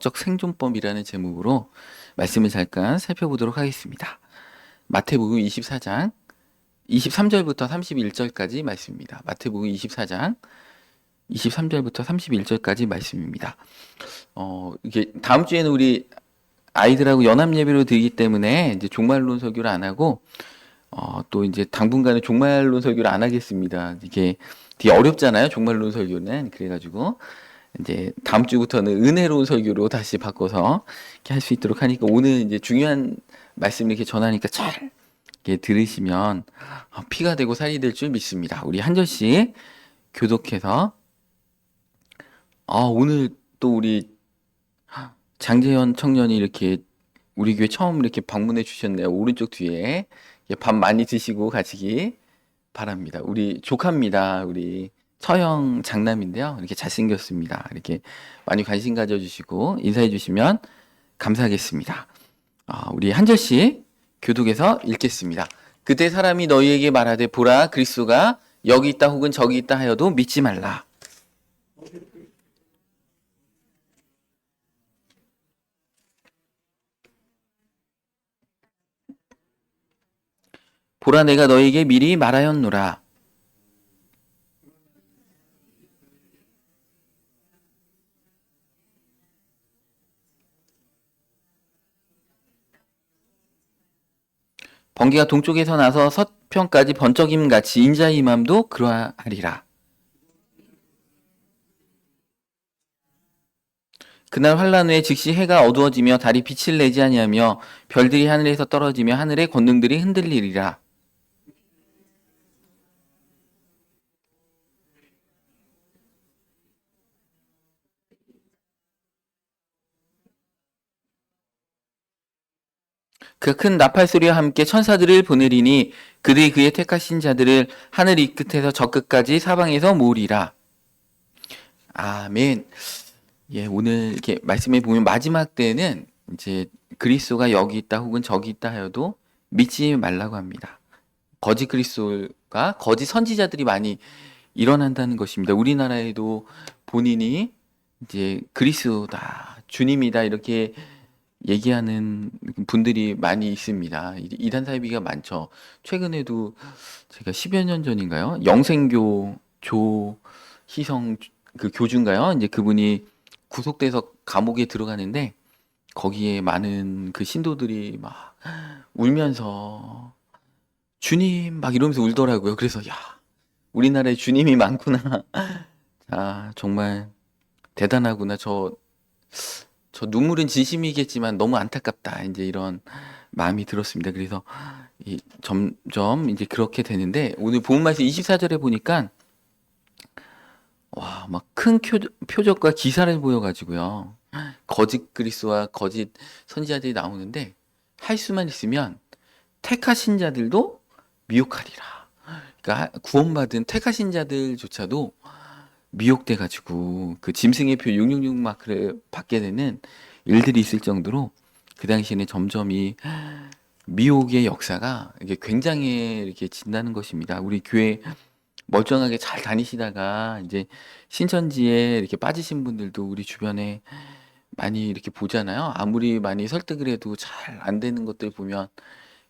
영적 생존법이라는 제목으로 말씀을 잠깐 살펴보도록 하겠습니다. 마태복음 24장 23절부터 31절까지 말씀입니다. 마태복음 24장 23절부터 31절까지 말씀입니다. 이게 다음 주에는 우리 아이들하고 연합 예배로 드리기 때문에 이제 종말론 설교를 안 하고 또 이제 당분간은 종말론 설교를 안 하겠습니다. 이게 되게 어렵잖아요. 종말론 설교는. 그래가지고 이제 다음 주부터는 은혜로운 설교로 다시 바꿔서 이렇게 할 수 있도록 하니까 오늘 이제 중요한 말씀을 이렇게 전하니까 잘 이렇게 들으시면 피가 되고 살이 될 줄 믿습니다. 우리 한 절씩 교독해서 오늘 또 우리 장재현 청년이 이렇게 우리 교회 처음 이렇게 방문해 주셨네요. 오른쪽 뒤에 밥 많이 드시고 가시기 바랍니다. 우리 조카입니다. 우리 처형 장남인데요. 이렇게 잘생겼습니다. 이렇게 많이 관심 가져주시고 인사해 주시면 감사하겠습니다. 우리 한 절씩 교독해서 읽겠습니다. 그때 사람이 너희에게 말하되 보라 그리스도가 여기 있다 혹은 저기 있다 하여도 믿지 말라. 보라 내가 너희에게 미리 말하였노라. 번개가 동쪽에서 나서 서편까지 번쩍임 같이 인자의 임함도 그러하리라. 그날 환란 후에 즉시 해가 어두워지며 달이 빛을 내지 아니하며 별들이 하늘에서 떨어지며 하늘의 권능들이 흔들리리라. 그 큰 나팔 소리와 함께 천사들을 보내리니 그들이 그의 택하신 자들을 하늘 이 끝에서 저 끝까지 사방에서 모으리라. 아멘. 예, 오늘 이렇게 말씀해 보면 마지막 때는 이제 그리스도가 여기 있다 혹은 저기 있다 하여도 믿지 말라고 합니다. 거짓 그리스도가 거짓 선지자들이 많이 일어난다는 것입니다. 우리나라에도 본인이 이제 그리스도다, 주님이다 이렇게 얘기하는 분들이 많이 있습니다. 이단 사이비가 많죠. 최근에도 제가 10여 년 전인가요? 영생교 조희성 그 교주인가요? 이제 그분이 구속돼서 감옥에 들어가는데 거기에 많은 그 신도들이 막 울면서 주님 막 이러면서 울더라고요. 그래서 야, 우리나라에 주님이 많구나. 정말 대단하구나. 저 눈물은 진심이겠지만 너무 안타깝다. 이제 이런 마음이 들었습니다. 그래서 점점 이제 그렇게 되는데 오늘 본문 말씀 24절에 보니까 와, 막 큰 표적과 기사를 보여가지고요. 거짓 그리스도와 거짓 선지자들이 나오는데 할 수만 있으면 택하신 자들도 미혹하리라. 그러니까 구원받은 택하신 자들조차도 미혹돼가지고 그 짐승의 표 666 마크를 받게 되는 일들이 있을 정도로 그 당시에는 점점 이 미혹의 역사가 이게 굉장히 이렇게 진다는 것입니다. 우리 교회 멀쩡하게 잘 다니시다가 이제 신천지에 이렇게 빠지신 분들도 우리 주변에 많이 이렇게 보잖아요. 아무리 많이 설득을 해도 잘 안 되는 것들 보면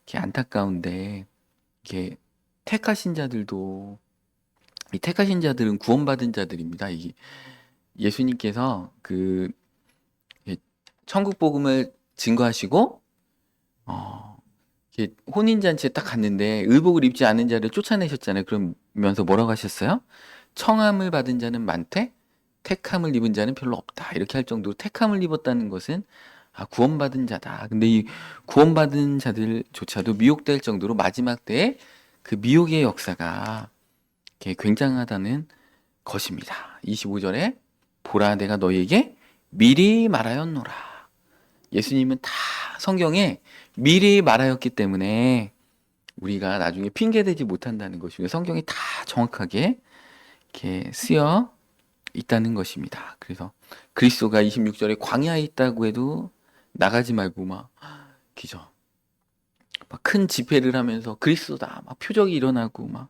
이렇게 안타까운데 이렇게 택하신 자들도 이 택하신 자들은 구원받은 자들입니다. 이 예수님께서 그 천국 복음을 증거하시고 어, 이렇게 혼인 잔치에 딱 갔는데 의복을 입지 않은 자를 쫓아내셨잖아요. 그러면서 뭐라고 하셨어요? 청함을 받은 자는 많되 택함을 입은 자는 별로 없다. 이렇게 할 정도로 택함을 입었다는 것은 구원받은 자다. 근데 이 구원받은 자들조차도 미혹될 정도로 마지막 때에 그 미혹의 역사가 이렇게 굉장하다는 것입니다. 25절에 보라 내가 너희에게 미리 말하였노라. 예수님은 다 성경에 미리 말하였기 때문에 우리가 나중에 핑계대지 못한다는 것이고 성경이 다 정확하게 이렇게 쓰여 있다는 것입니다. 그래서 그리스도가 26절에 광야에 있다고 해도 나가지 말고 막 기죠. 막 큰 집회를 하면서 그리스도다 막 표적이 일어나고 막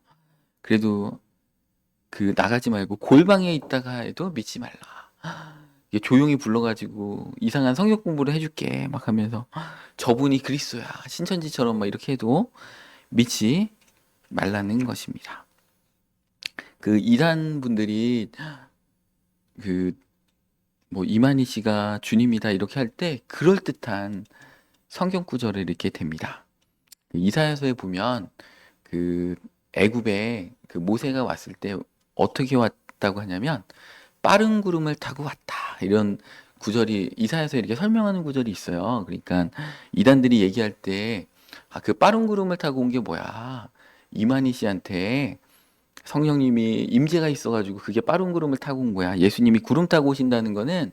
그래도 그 나가지 말고 골방에 있다가 해도 믿지 말라. 이게 조용히 불러가지고 이상한 성경 공부를 해줄게 막 하면서 저분이 그리스도야 신천지처럼 막 이렇게 해도 믿지 말라는 것입니다. 그 이단 분들이 그 뭐 이만희 씨가 주님이다 이렇게 할 때 그럴듯한 성경 구절을 이렇게 됩니다. 이사야서에 보면 그 애굽에 그 모세가 왔을 때 어떻게 왔다고 하냐면 빠른 구름을 타고 왔다 이런 구절이 이사야서에 이렇게 설명하는 구절이 있어요. 그러니까 이단들이 얘기할 때 아, 그 빠른 구름을 타고 온 게 뭐야? 이만희 씨한테 성령님이 임재가 있어가지고 그게 빠른 구름을 타고 온 거야. 예수님이 구름 타고 오신다는 거는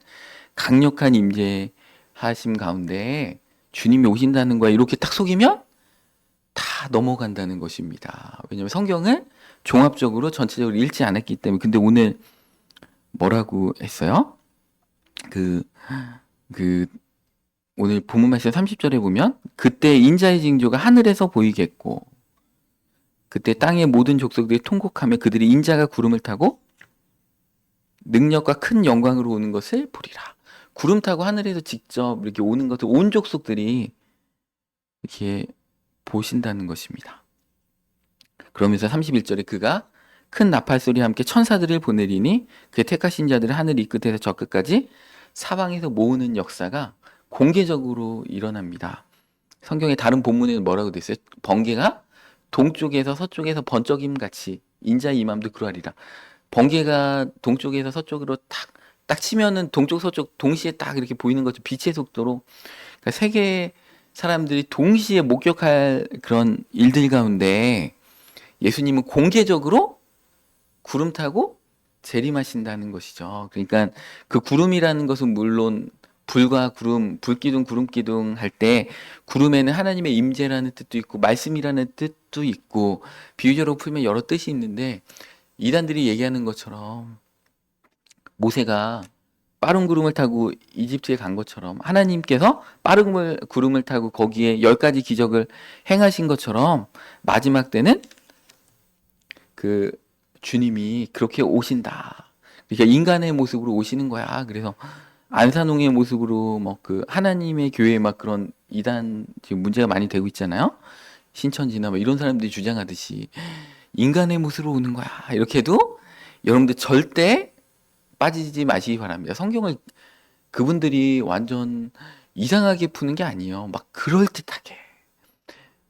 강력한 임재하심 가운데 주님이 오신다는 거야. 이렇게 딱 속이면 다 넘어간다는 것입니다. 왜냐하면 성경을 종합적으로 전체적으로 읽지 않았기 때문에. 근데 오늘 뭐라고 했어요? 그, 그, 오늘 본문 말씀 30절에 보면 그때 인자의 징조가 하늘에서 보이겠고 그때 땅의 모든 족속들이 통곡하며 그들이 인자가 구름을 타고 능력과 큰 영광으로 오는 것을 보리라. 구름 타고 하늘에서 직접 이렇게 오는 것을 온 족속들이 이렇게 보신다는 것입니다. 그러면서 31절에 그가 큰 나팔 소리와 함께 천사들을 보내리니 그의 택하신 자들을 하늘 이 끝에서 저 끝까지 사방에서 모으는 역사가 공개적으로 일어납니다. 성경의 다른 본문에는 뭐라고 돼 있어요? 번개가 동쪽에서 서쪽에서 번쩍임 같이 인자의 임함도 그러하리라. 번개가 동쪽에서 서쪽으로 딱 치면은 동쪽 서쪽 동시에 딱 이렇게 보이는 거죠. 빛의 속도로. 그러니까 세계 사람들이 동시에 목격할 그런 일들 가운데 예수님은 공개적으로 구름 타고 재림하신다는 것이죠. 그러니까 그 구름이라는 것은 물론 불과 구름, 불기둥, 구름기둥 할 때 구름에는 하나님의 임재라는 뜻도 있고 말씀이라는 뜻도 있고 비유적으로 풀면 여러 뜻이 있는데 이단들이 얘기하는 것처럼 모세가 빠른 구름을 타고 이집트에 간 것처럼 하나님께서 빠른 구름을 타고 거기에 10가지 기적을 행하신 것처럼 마지막 때는 그 주님이 그렇게 오신다. 그러니까 인간의 모습으로 오시는 거야. 그래서 안산홍의 모습으로 뭐 그 하나님의 교회에 막 그런 이단 지금 문제가 많이 되고 있잖아요. 신천지나 뭐 이런 사람들이 주장하듯이 인간의 모습으로 오는 거야. 이렇게 해도 여러분들 절대 빠지지 마시기 바랍니다. 성경을 그분들이 완전 이상하게 푸는 게 아니에요. 막 그럴듯하게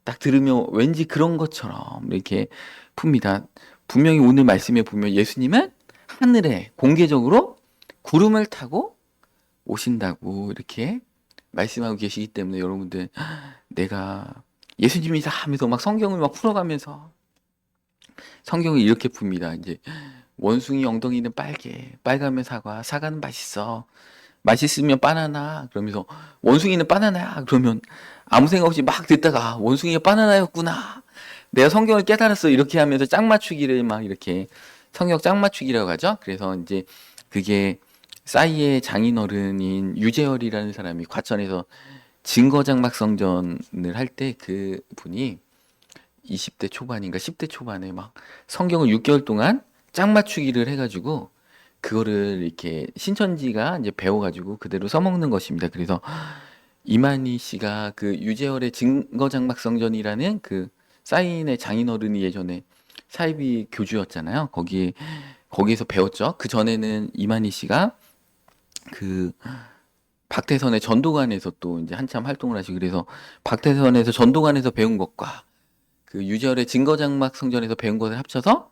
딱 들으면 왠지 그런 것처럼 이렇게 풉니다. 분명히 오늘 말씀에 보면 예수님은 하늘에 공개적으로 구름을 타고 오신다고 이렇게 말씀하고 계시기 때문에 여러분들 내가 예수님이다 하면서 막 성경을 막 풀어가면서 성경을 이렇게 풉니다. 이제 원숭이 엉덩이는 빨개, 빨가면 사과, 사과는 맛있어, 맛있으면 바나나. 그러면서 원숭이는 바나나야. 그러면 아무 생각 없이 막 듣다가 원숭이가 바나나였구나. 내가 성경을 깨달았어. 이렇게 하면서 짝 맞추기를 막 이렇게 성경 짝 맞추기라고 하죠. 그래서 이제 그게 싸이의 장인어른인 유재열이라는 사람이 과천에서 증거장막 성전을 할 때 그 분이 20대 초반인가 10대 초반에 막 성경을 6개월 동안 짝 맞추기를 해가지고 그거를 이렇게 신천지가 이제 배워가지고 그대로 써먹는 것입니다. 그래서 이만희 씨가 그 유재열의 증거장막 성전이라는 그 사인의 장인어른이 예전에 사이비 교주였잖아요. 거기에서 배웠죠. 그 전에는 이만희 씨가 그 박태선의 전도관에서 또 이제 한참 활동을 하시고 그래서 박태선에서 전도관에서 배운 것과 그 유재열의 증거장막 성전에서 배운 것을 합쳐서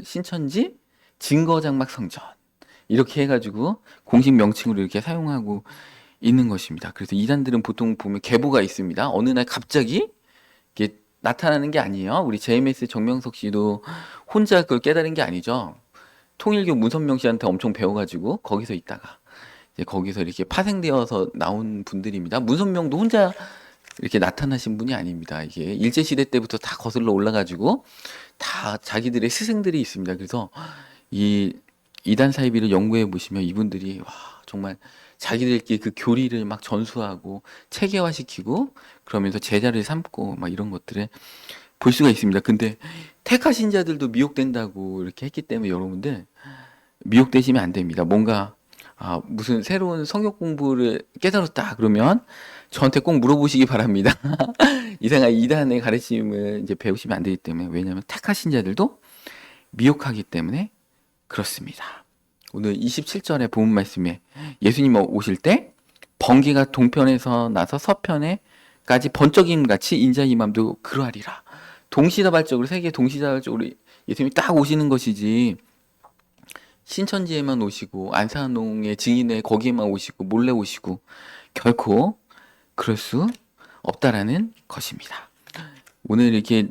신천지 증거장막 성전 이렇게 해가지고 공식 명칭으로 이렇게 사용하고 있는 것입니다. 그래서 이단들은 보통 보면 계보가 있습니다. 어느 날 갑자기 이게 나타나는 게 아니에요. 우리 JMS 정명석 씨도 혼자 그걸 깨달은 게 아니죠. 통일교 문선명 씨한테 엄청 배워가지고 거기서 있다가 이제 거기서 이렇게 파생되어서 나온 분들입니다. 문선명도 혼자 이렇게 나타나신 분이 아닙니다. 이게 일제시대 때부터 다 거슬러 올라가지고 다 자기들의 스승들이 있습니다. 그래서 이 이단 사이비를 연구해 보시면 이분들이 와 정말 자기들끼리 그 교리를 막 전수하고 체계화시키고 그러면서 제자를 삼고 막 이런 것들을 볼 수가 있습니다. 근데 택하신 자들도 미혹된다고 이렇게 했기 때문에 여러분들 미혹되시면 안 됩니다. 뭔가 무슨 새로운 성경 공부를 깨달았다 그러면 저한테 꼭 물어보시기 바랍니다. 이상한 이단의 가르침을 이제 배우시면 안 되기 때문에, 왜냐하면 택하신 자들도 미혹하기 때문에 그렇습니다. 오늘 27절의 본문 말씀에 예수님 오실 때 번개가 동편에서 나서 서편에까지 번쩍임 같이 인자 임함도 그러하리라. 동시다발적으로, 세계 동시다발적으로 예수님이 딱 오시는 것이지, 신천지에만 오시고 안산홍의 증인회 거기에만 오시고 몰래 오시고 결코 그럴 수 없다라는 것입니다. 오늘 이렇게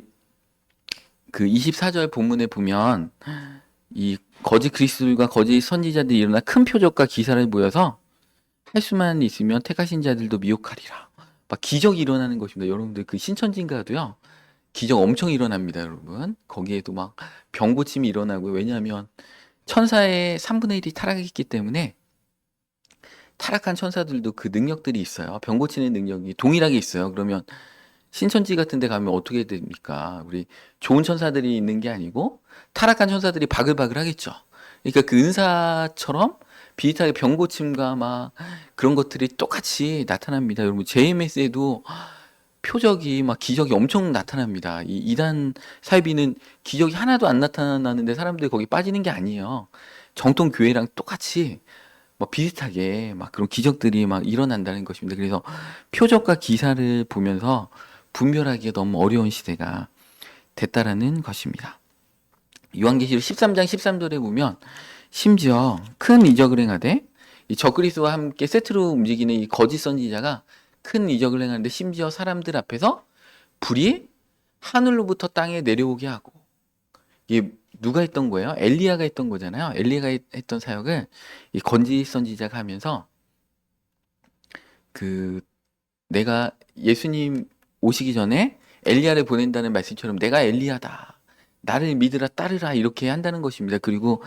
그 24절 본문에 보면 이 거짓 그리스도들과 거짓 선지자들이 일어나 큰 표적과 기사를 보여서 할 수만 있으면 택하신 자들도 미혹하리라. 막 기적이 일어나는 것입니다. 여러분들 그 신천지인가도요, 기적 엄청 일어납니다. 여러분 거기에도 막 병고침이 일어나고요. 왜냐하면 천사의 3분의 1이 타락했기 때문에 타락한 천사들도 그 능력들이 있어요. 병 고치는 능력이 동일하게 있어요. 그러면 신천지 같은 데 가면 어떻게 됩니까? 우리 좋은 천사들이 있는 게 아니고 타락한 천사들이 바글바글 하겠죠. 그러니까 그 은사처럼 비슷하게 병 고침과 막 그런 것들이 똑같이 나타납니다. 여러분 JMS에도 표적이 막 기적이 엄청 나타납니다. 이 이단 사이비는 기적이 하나도 안 나타나는데 사람들이 거기 빠지는 게 아니에요. 정통 교회랑 똑같이 뭐 비슷하게 막 그런 기적들이 막 일어난다는 것입니다. 그래서 표적과 기사를 보면서 분별하기가 너무 어려운 시대가 됐다라는 것입니다. 요한계시록 13장 13절에 보면 심지어 큰 이적을 행하되 이 적그리스도와 함께 세트로 움직이는 이 거짓 선지자가 큰 이적을 행하는데 심지어 사람들 앞에서 불이 하늘로부터 땅에 내려오게 하고, 이게 누가 했던 거예요? 엘리야가 했던 거잖아요. 엘리야가 했던 사역을 이 거짓 선지자가 하면서 그 내가 예수님 오시기 전에 엘리야를 보낸다는 말씀처럼 내가 엘리야다, 나를 믿으라 따르라 이렇게 한다는 것입니다. 그리고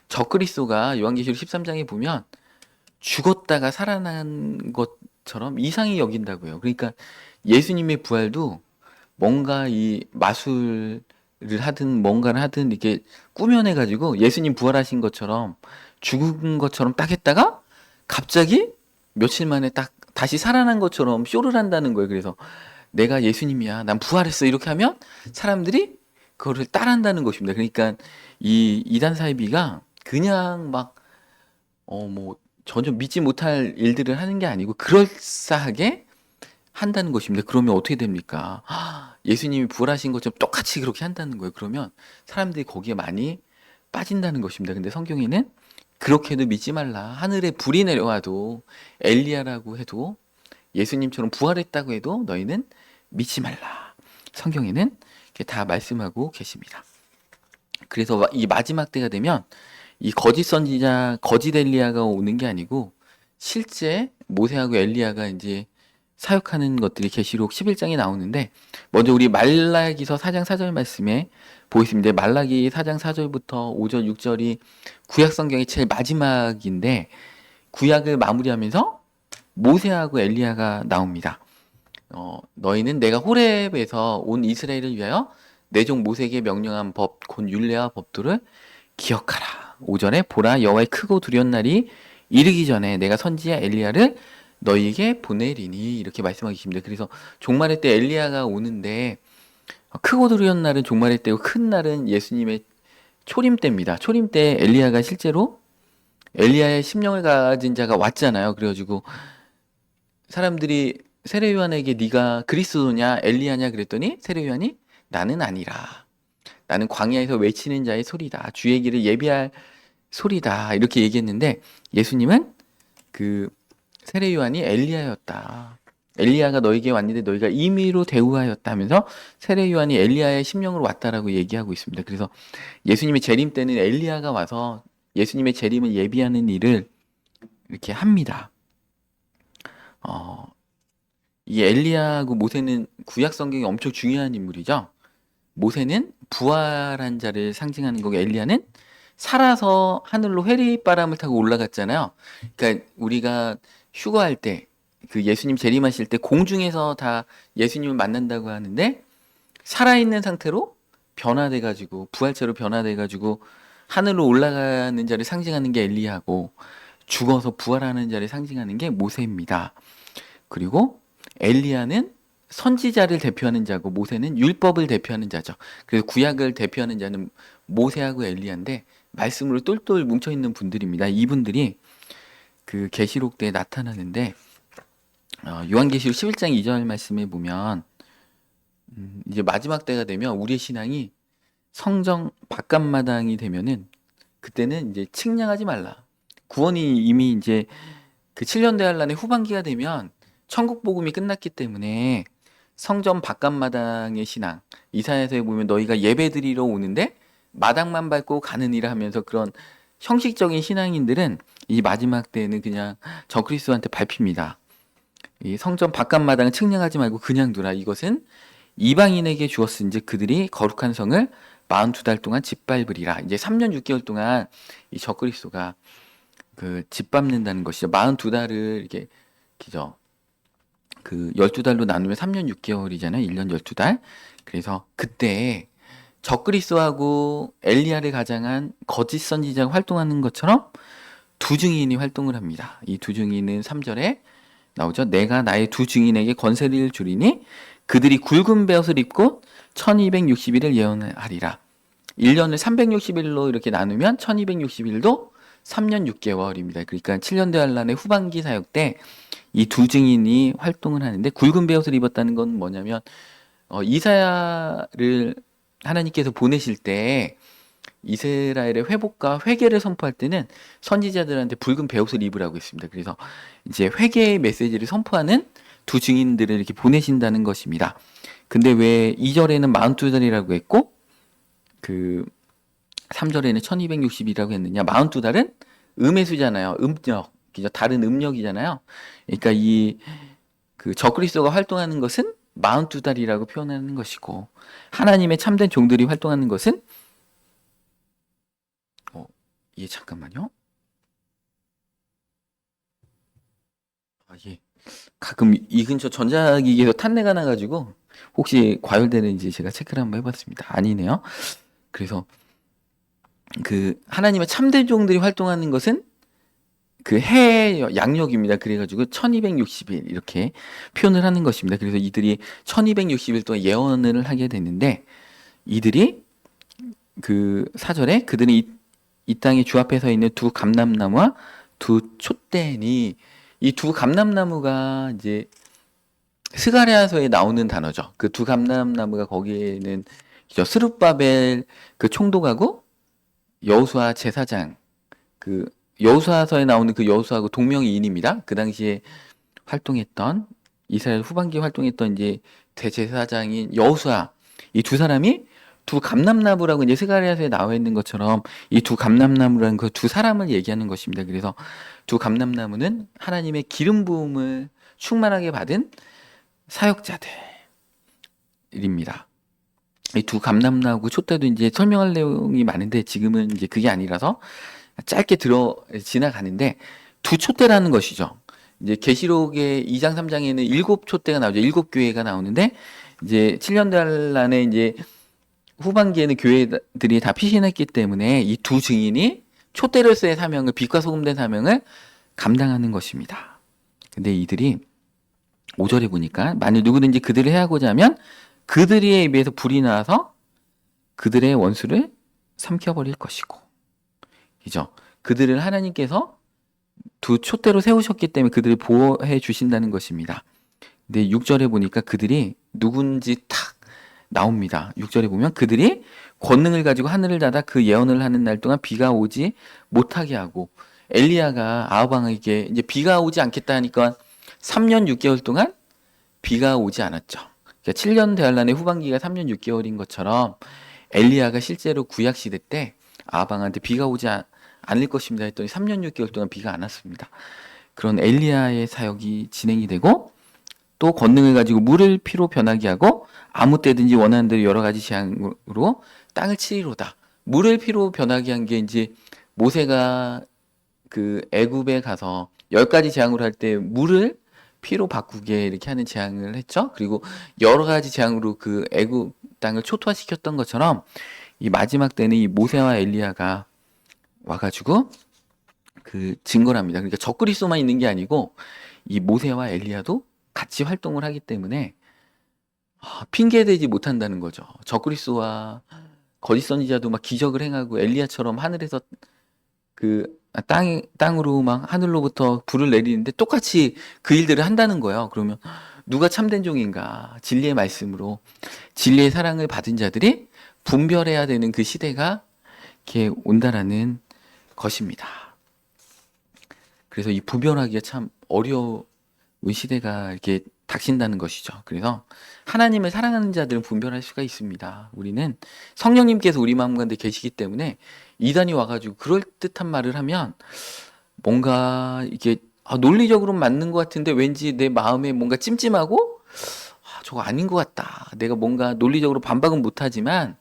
적그리스도가 요한계시록 13장에 보면 죽었다가 살아난 것처럼 이상히 여긴다고요. 그러니까 예수님의 부활도 뭔가 이 마술을 하든 뭔가를 하든 이렇게 꾸며내 가지고 예수님 부활하신 것처럼 죽은 것처럼 딱 했다가 갑자기 며칠 만에 딱 다시 살아난 것처럼 쇼를 한다는 거예요. 그래서 내가 예수님이야, 난 부활했어 이렇게 하면 사람들이 그거를 따라한다는 것입니다. 그러니까 이 이단 사이비가 그냥 막 뭐 전혀 믿지 못할 일들을 하는 게 아니고 그럴싸하게 한다는 것입니다. 그러면 어떻게 됩니까? 예수님이 부활하신 것처럼 똑같이 그렇게 한다는 거예요. 그러면 사람들이 거기에 많이 빠진다는 것입니다. 근데 성경에는 그렇게도 믿지 말라. 하늘에 불이 내려와도 엘리야라고 해도 예수님처럼 부활했다고 해도 너희는 믿지 말라. 성경에는 이렇게 다 말씀하고 계십니다. 그래서 이 마지막 때가 되면 이 거짓 선지자, 거짓 엘리야가 오는 게 아니고 실제 모세하고 엘리야가 이제 사역하는 것들이 계시록 11장에 나오는데, 먼저 우리 말라기서 4장 4절 말씀에 보겠습니다. 말라기 4장 4절부터 5절 6절이 구약 성경의 제일 마지막인데 구약을 마무리하면서 모세하고 엘리야가 나옵니다. 너희는 내가 호렙에서 온 이스라엘을 위하여 내 종 모세에게 명령한 법 곧 율례와 법도를 기억하라. 5절에 보라 여호와의 크고 두려운 날이 이르기 전에 내가 선지자 엘리야를 너희에게 보내리니 이렇게 말씀하고 계십니다. 그래서 종말의 때 엘리야가 오는데 크고 두려운 날은 종말의 때고 큰 날은 예수님의 초림 때입니다. 초림 때 엘리야가 실제로 엘리야의 심령을 가진 자가 왔잖아요. 그래가지고 사람들이 세례요한에게 네가 그리스도냐 엘리야냐 그랬더니 세례요한이 나는 아니라, 나는 광야에서 외치는 자의 소리다, 주의 길을 예비할 소리다 이렇게 얘기했는데 예수님은 그 세례요한이 엘리야였다. 엘리야가 너에게 왔는데 너희가 임의로 대우하였다 하면서 세례요한이 엘리야의 심령으로 왔다라고 얘기하고 있습니다. 그래서 예수님의 재림 때는 엘리야가 와서 예수님의 재림을 예비하는 일을 이렇게 합니다. 이 엘리야하고 모세는 구약 성경에 엄청 중요한 인물이죠. 모세는 부활한 자를 상징하는 거고 엘리야는 살아서 하늘로 회리바람을 타고 올라갔잖아요. 그러니까 우리가 휴거할 때 그 예수님 재림하실 때 공중에서 다 예수님을 만난다고 하는데 살아있는 상태로 변화돼 가지고 부활체로 변화돼 가지고 하늘로 올라가는 자를 상징하는 게 엘리야고 죽어서 부활하는 자를 상징하는 게 모세입니다. 그리고 엘리야는 선지자를 대표하는 자고 모세는 율법을 대표하는 자죠. 그래서 구약을 대표하는 자는 모세하고 엘리야인데 말씀으로 똘똘 뭉쳐 있는 분들입니다. 이분들이 그 계시록 때에 나타나는데 요한계시록 11장 2절 말씀에 보면 이제 마지막 때가 되면 우리의 신앙이 성정 바깥마당이 되면은 그때는 이제 측량하지 말라. 구원이 이미 이제 그 7년 대환란의 후반기가 되면 천국 복음이 끝났기 때문에 성전 바깥마당의 신앙, 이사야서에 보면 너희가 예배드리러 오는데 마당만 밟고 가느니라 하면서 그런 형식적인 신앙인들은 이 마지막 때에는 그냥 적그리스도한테 밟힙니다. 이 성전 바깥마당을 측량하지 말고 그냥 두라. 이것은 이방인에게 주었은즉 그들이 거룩한 성을 42달 동안 짓밟으리라. 이제 3년 6개월 동안 이 적그리스도가 그 짓밟는다는 것이죠. 42달을 이렇게 기죠. 그 12달로 나누면 3년 6개월이잖아요. 1년 12달. 그래서 그때 적그리스도하고 엘리야를 가장한 거짓 선지자가 활동하는 것처럼 두 증인이 활동을 합니다. 이 두 증인은 3절에 나오죠. 내가 나의 두 증인에게 권세를 주리니 그들이 굵은 베옷을 입고 1260일을 예언하리라. 1년을 360일로 이렇게 나누면 1260일도 3년 6개월입니다. 그러니까 7년 대환란의 후반기 사역 때 이 두 증인이 활동을 하는데 굵은 베옷을 입었다는 건 뭐냐면 이사야를 하나님께서 보내실 때 이스라엘의 회복과 회개를 선포할 때는 선지자들한테 붉은 베옷을 입으라고 했습니다. 그래서 이제 회개의 메시지를 선포하는 두 증인들을 이렇게 보내신다는 것입니다. 근데 왜 2절에는 42달이라고 했고 그 3절에는 1260이라고 했느냐? 42달은 음의 수잖아요. 음력. 다른 음력이잖아요. 그러니까 이 그 적그리스도가 활동하는 것은 42달이라고 표현하는 것이고 하나님의 참된 종들이 활동하는 것은 예, 잠깐만요. 예. 가끔 이 근처 전자기기에서 탄내가 나가지고 혹시 과열되는지 제가 체크를 한번 해봤습니다. 아니네요. 그래서 그 하나님의 참된 종들이 활동하는 것은 그 해 양력입니다. 그래가지고 1260일 이렇게 표현을 하는 것입니다. 그래서 이들이 1260일 동안 예언을 하게 되는데 이들이 그 4절에 그들이 이 땅에 주 앞에 서 있는 두 감람나무와 두 촛대니 이 두 감람나무가 이제 스가랴서에 나오는 단어죠. 그 두 감람나무가 거기에는 스룹바벨 그 총독하고 여호수아 제사장 그 여호수아서에 나오는 그 여호수아하고 동명이인입니다. 그 당시에 활동했던 이스라엘 후반기에 활동했던 이제 대제사장인 여호수아 이 두 사람이 두 감람나무라고 이제 스가랴서에 나와 있는 것처럼 이 두 감람나무라는 그 두 사람을 얘기하는 것입니다. 그래서 두 감람나무는 하나님의 기름 부음을 충만하게 받은 사역자들입니다. 이 두 감람나무 촛대도 이제 설명할 내용이 많은데 지금은 이제 그게 아니라서 짧게 지나가는데 두 촛대라는 것이죠. 이제 계시록의 2장 3장에는 7촛대가 나오죠. 7교회가 나오는데 이제 7년 단란에 이제 후반기에는 교회들이 다 피신했기 때문에 이 두 증인이 촛대로서의 사명을 빛과 소금된 사명을 감당하는 것입니다. 근데 이들이 5절에 보니까 만일 누구든지 그들을 해하고자 하면 그들의 입에서 불이 나와서 그들의 원수를 삼켜버릴 것이고 그죠? 그들을 하나님께서 두 촛대로 세우셨기 때문에 그들을 보호해 주신다는 것입니다. 근데 6절에 보니까 그들이 누군지 탁 나옵니다. 6절에 보면 그들이 권능을 가지고 하늘을 닫아 그 예언을 하는 날 동안 비가 오지 못하게 하고 엘리야가 아합 왕에게 이제 비가 오지 않겠다 하니까 3년 6개월 동안 비가 오지 않았죠. 그러니까 7년 대환란의 후반기가 3년 6개월인 것처럼 엘리야가 실제로 구약 시대 때 아합 왕한테 비가 오지 않을 것입니다 했더니 3년 6개월 동안 비가 안 왔습니다. 그런 엘리야의 사역이 진행이 되고 또 권능을 가지고 물을 피로 변하게 하고 아무 때든지 원하는 대로 여러 가지 재앙으로 땅을 치리로다. 물을 피로 변하게 한 게 이제 모세가 그 애굽에 가서 10가지 재앙으로 할 때 물을 피로 바꾸게 이렇게 하는 재앙을 했죠. 그리고 여러 가지 재앙으로 그 애굽 땅을 초토화시켰던 것처럼 이 마지막 때는 이 모세와 엘리야가 와가지고 그 증거를 합니다. 그러니까 적그리스도만 있는 게 아니고 이 모세와 엘리야도 같이 활동을 하기 때문에 핑계대지 못한다는 거죠. 적그리스도와 거짓 선지자도 막 기적을 행하고 엘리야처럼 하늘에서 땅으로 막 하늘로부터 불을 내리는데 똑같이 그 일들을 한다는 거예요. 그러면 누가 참된 종인가? 진리의 말씀으로 진리의 사랑을 받은 자들이 분별해야 되는 그 시대가 이렇게 온다라는 것입니다. 그래서 이 분별하기가 참 어려운 시대가 이렇게 닥친다는 것이죠. 그래서 하나님을 사랑하는 자들은 분별할 수가 있습니다. 우리는 성령님께서 우리 마음 가운데 계시기 때문에 이단이 와가지고 그럴듯한 말을 하면 뭔가 이게 논리적으로 맞는 것 같은데 왠지 내 마음에 뭔가 찜찜하고 저거 아닌 것 같다. 내가 뭔가 논리적으로 반박은 못하지만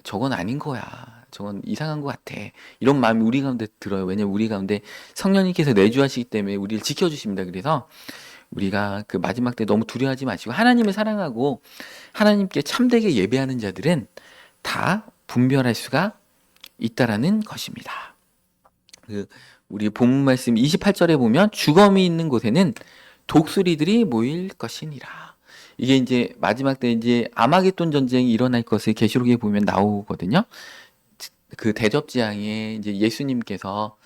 저건 아닌 거야. 저건 이상한 것 같아. 이런 마음이 우리 가운데 들어요. 왜냐면 우리 가운데 성령님께서 내주하시기 때문에 우리를 지켜주십니다. 그래서 우리가 그 마지막 때 너무 두려워하지 마시고 하나님을 사랑하고 하나님께 참되게 예배하는 자들은 다 분별할 수가 있다라는 것입니다. 우리 본문 말씀 28절에 보면 주검이 있는 곳에는 독수리들이 모일 것이니라. 이게 이제 마지막 때 이제 아마겟돈 전쟁이 일어날 것을 계시록에 보면 나오거든요. 그 대접지향에 이제 예수님께서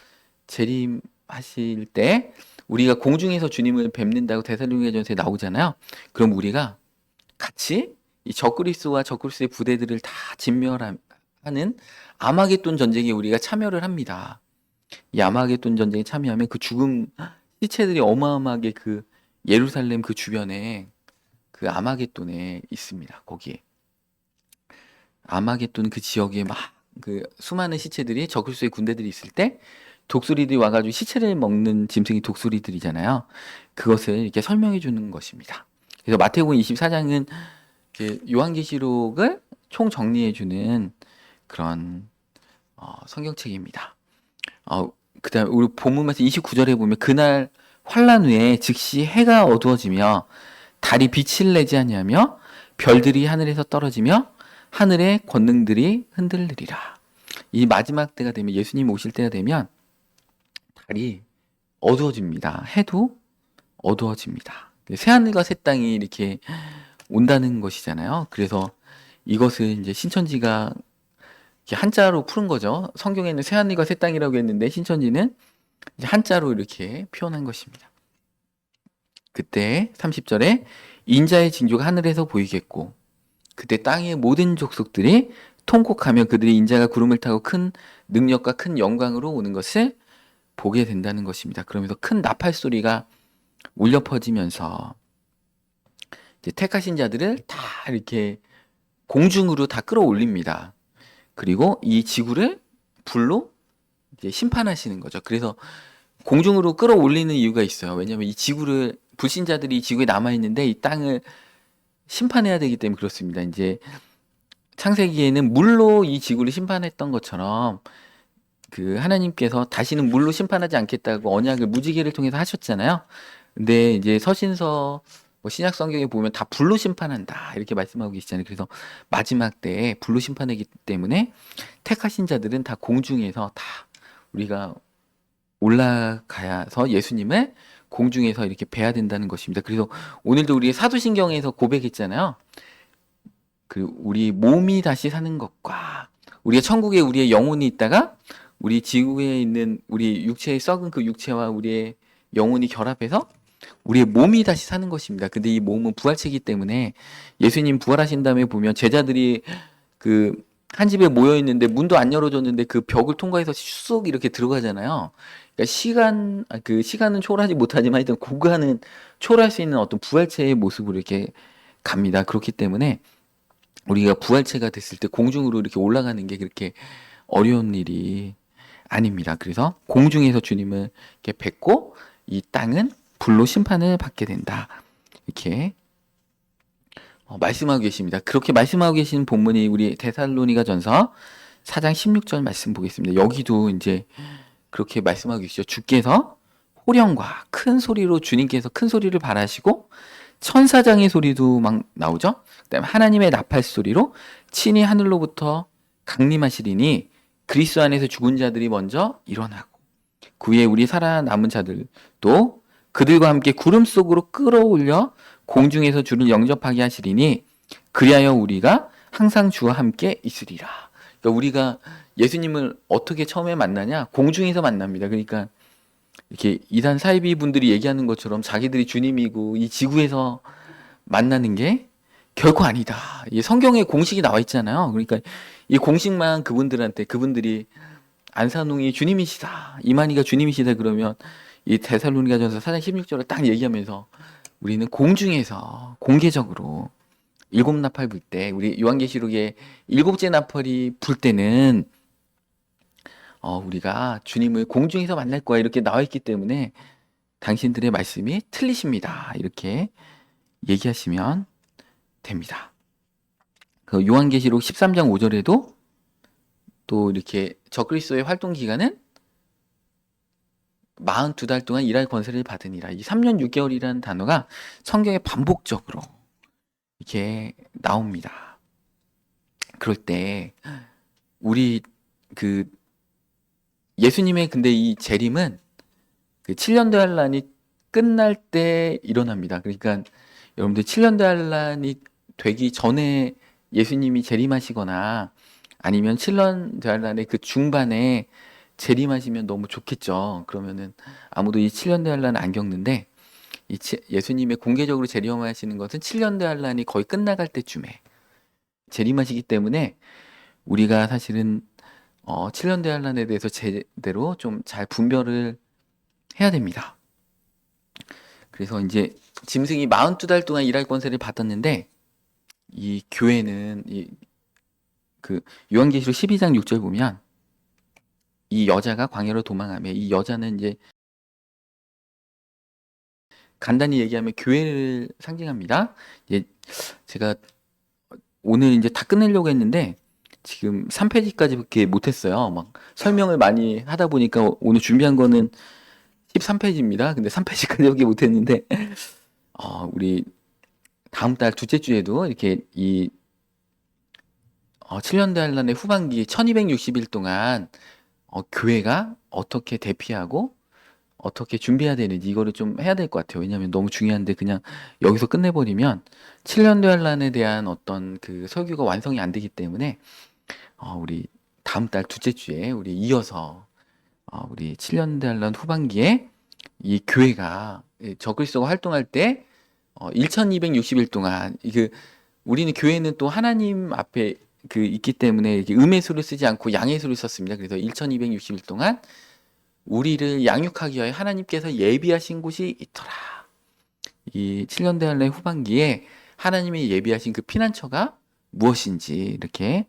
재림하실 때 우리가 공중에서 주님을 뵙는다고 데살로니가전서에 나오잖아요. 그럼 우리가 같이 이 적그리스도와 적그리스도의 부대들을 다 진멸하는 아마겟돈 전쟁에 우리가 참여를 합니다. 이 아마겟돈 전쟁에 참여하면 그 죽은 시체들이 어마어마하게 그 예루살렘 그 주변에 그 아마겟돈에 있습니다. 거기에 아마겟돈 그 지역에 막 그 수많은 시체들이 적그리스도의 군대들이 있을 때 독수리들이 와가지고 시체를 먹는 짐승이 독수리들이잖아요. 그것을 이렇게 설명해 주는 것입니다. 그래서 마태복음 24장은 요한계시록을 총 정리해 주는 그런 성경책입니다. 그다음 우리 본문에서 29절에 보면 그날 환란 후에 즉시 해가 어두워지며 달이 빛을 내지 아니하며 별들이 하늘에서 떨어지며 하늘의 권능들이 흔들리리라. 이 마지막 때가 되면 예수님 오실 때가 되면 달이 어두워집니다. 해도 어두워집니다. 새하늘과 새 땅이 이렇게 온다는 것이잖아요. 그래서 이것을 이제 신천지가 이렇게 한자로 푸는 거죠. 성경에는 새하늘과 새 땅이라고 했는데 신천지는 이제 한자로 이렇게 표현한 것입니다. 그때 30절에 인자의 징조가 하늘에서 보이겠고 그때 땅의 모든 족속들이 통곡하며 그들이 인자가 구름을 타고 큰 능력과 큰 영광으로 오는 것을 보게 된다는 것입니다. 그러면서 큰 나팔 소리가 울려 퍼지면서 이제 택하신 자들을 다 이렇게 공중으로 다 끌어올립니다. 그리고 이 지구를 불로 이제 심판하시는 거죠. 그래서 공중으로 끌어올리는 이유가 있어요. 왜냐하면 이 지구를 불신자들이 이 지구에 남아 있는데 이 땅을 심판해야 되기 때문에 그렇습니다. 이제 창세기에는 물로 이 지구를 심판했던 것처럼 그 하나님께서 다시는 물로 심판하지 않겠다고 언약을 무지개를 통해서 하셨잖아요. 근데 이제 서신서 신약 성경에 보면 다 불로 심판한다 이렇게 말씀하고 계시잖아요. 그래서 마지막 때에 불로 심판하기 때문에 택하신 자들은 다 공중에서 다 우리가 올라가서 예수님을 공중에서 이렇게 뵈야 된다는 것입니다. 그래서 오늘도 우리 사도신경에서 고백했잖아요. 우리 몸이 다시 사는 것과 우리가 천국에 우리의 영혼이 있다가 우리 지구에 있는 우리 육체의 썩은 그 육체와 우리의 영혼이 결합해서 우리의 몸이 다시 사는 것입니다. 근데 이 몸은 부활체이기 때문에 예수님 부활하신 다음에 보면 제자들이 한 집에 모여 있는데 문도 안 열어줬는데 그 벽을 통과해서 쑥 이렇게 들어가잖아요. 그러니까 시간은 초월하지 못하지만 일단 공간은 초월할 수 있는 어떤 부활체의 모습으로 이렇게 갑니다. 그렇기 때문에 우리가 부활체가 됐을 때 공중으로 이렇게 올라가는 게 그렇게 어려운 일이 아닙니다. 그래서 공중에서 주님을 이렇게 뵙고 이 땅은 불로 심판을 받게 된다. 이렇게 말씀하고 계십니다. 그렇게 말씀하고 계신 본문이 우리 데살로니가전서 4장 16절 말씀 보겠습니다. 여기도 이제 그렇게 말씀하고 계시죠. 주께서 호령과 큰 소리로 주님께서 큰 소리를 발하시고 천사장의 소리도 막 나오죠. 그다음에 하나님의 나팔 소리로 친히 하늘로부터 강림하시리니 그리스도 안에서 죽은 자들이 먼저 일어나고 그 후에 우리 살아남은 자들도 그들과 함께 구름 속으로 끌어올려 공중에서 주를 영접하게 하시리니 그리하여 우리가 항상 주와 함께 있으리라. 그러니까 우리가 예수님을 어떻게 처음에 만나냐? 공중에서 만납니다. 그러니까 이렇게 이단 사이비 분들이 얘기하는 것처럼 자기들이 주님이고 이 지구에서 만나는 게 결코 아니다. 이 성경에 공식이 나와 있잖아요. 그러니까 이 공식만 그분들한테 그분들이 안산홍이 주님이시다. 이만희가 주님이시다 그러면 이 데살로니가전서 4장 16절을 딱 얘기하면서 우리는 공중에서 공개적으로 일곱 나팔 불 때 우리 요한계시록에 일곱째 나팔이 불 때는 우리가 주님을 공중에서 만날 거야 이렇게 나와 있기 때문에 당신들의 말씀이 틀리십니다. 이렇게 얘기하시면 됩니다. 그 요한계시록 13장 5절에도 또 이렇게 적그리스도의 활동 기간은 42달 동안 일할 권세를 받으니라. 이 3년 6개월이라는 단어가 성경에 반복적으로 이렇게 나옵니다. 그럴 때 우리 그 예수님의 근데 이 재림은 그 7년대 환란이 끝날 때 일어납니다. 그러니까 여러분들 7년대 환란이 되기 전에 예수님이 재림하시거나 아니면 7년대 환란의 그 중반에 재림하시면 너무 좋겠죠. 그러면은 아무도 이 7년대 환란 안 겪는데 예수님의 공개적으로 재림하시는 것은 7년대 환란이 거의 끝나갈 때쯤에 재림하시기 때문에 우리가 사실은 7년대 환란에 대해서 제대로 좀 잘 분별을 해야 됩니다. 그래서 이제 짐승이 42달 동안 일할 권세를 받았는데 이 교회는 그 요한계시록 12장 6절 보면 이 여자가 광야로 도망하며 이 여자는 이제 간단히 얘기하면 교회를 상징합니다. 이제 제가 오늘 이제 다 끝내려고 했는데 지금 3페이지까지밖에 못했어요. 막 설명을 많이 하다 보니까 오늘 준비한 거는 13페이지입니다. 근데 3페이지까지밖에 못했는데 우리 다음 달 둘째 주에도 이렇게 이 7년대 환란의 후반기 1260일 동안 교회가 어떻게 대피하고 어떻게 준비해야 되는지 이거를 좀 해야 될 것 같아요. 왜냐하면 너무 중요한데 그냥 여기서 끝내버리면 7년대 환란에 대한 어떤 그 설교가 완성이 안 되기 때문에 우리 다음 달 둘째 주에 우리 이어서 우리 7년대 환란 후반기에 이 교회가 적그리스도가 활동할 때 1260일 동안 우리는 교회는 또 하나님 앞에 있기 때문에 이렇게 음의 수를 쓰지 않고 양의 수를 썼습니다. 그래서 1260일 동안 우리를 양육하기 위하여 하나님께서 예비하신 곳이 있더라. 이 7년대 환란 후반기에 하나님이 예비하신 그 피난처가 무엇인지 이렇게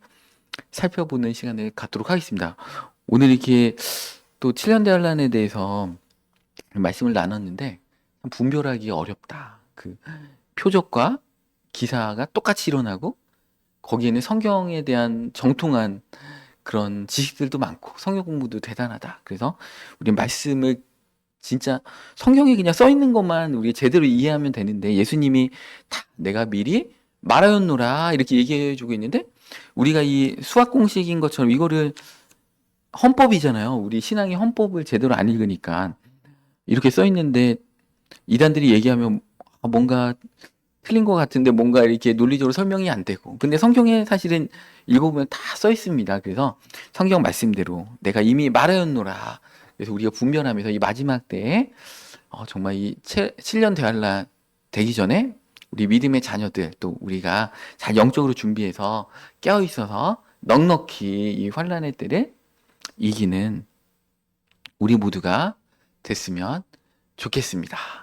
살펴보는 시간을 갖도록 하겠습니다. 오늘 이렇게 또 7년대 환란에 대해서 말씀을 나눴는데 분별하기 어렵다. 그 표적과 기사가 똑같이 일어나고 거기에는 성경에 대한 정통한 그런 지식들도 많고 성경 공부도 대단하다. 그래서 우리 말씀을 진짜 성경에 그냥 써 있는 것만 우리 제대로 이해하면 되는데 예수님이 다 내가 미리 말하였노라 이렇게 얘기해 주고 있는데 우리가 이 수학 공식인 것처럼 이거를 헌법이잖아요. 우리 신앙의 헌법을 제대로 안 읽으니까 이렇게 써 있는데 이단들이 얘기하면 뭔가 틀린 것 같은데 뭔가 이렇게 논리적으로 설명이 안 되고 근데 성경에 사실은 읽어보면 다 써 있습니다. 그래서 성경 말씀대로 내가 이미 말하였노라. 그래서 우리가 분별하면서 이 마지막 때에 정말 이 7년 대환란 되기 전에 우리 믿음의 자녀들 또 우리가 잘 영적으로 준비해서 깨어 있어서 넉넉히 이 환란의 때를 이기는 우리 모두가 됐으면 좋겠습니다.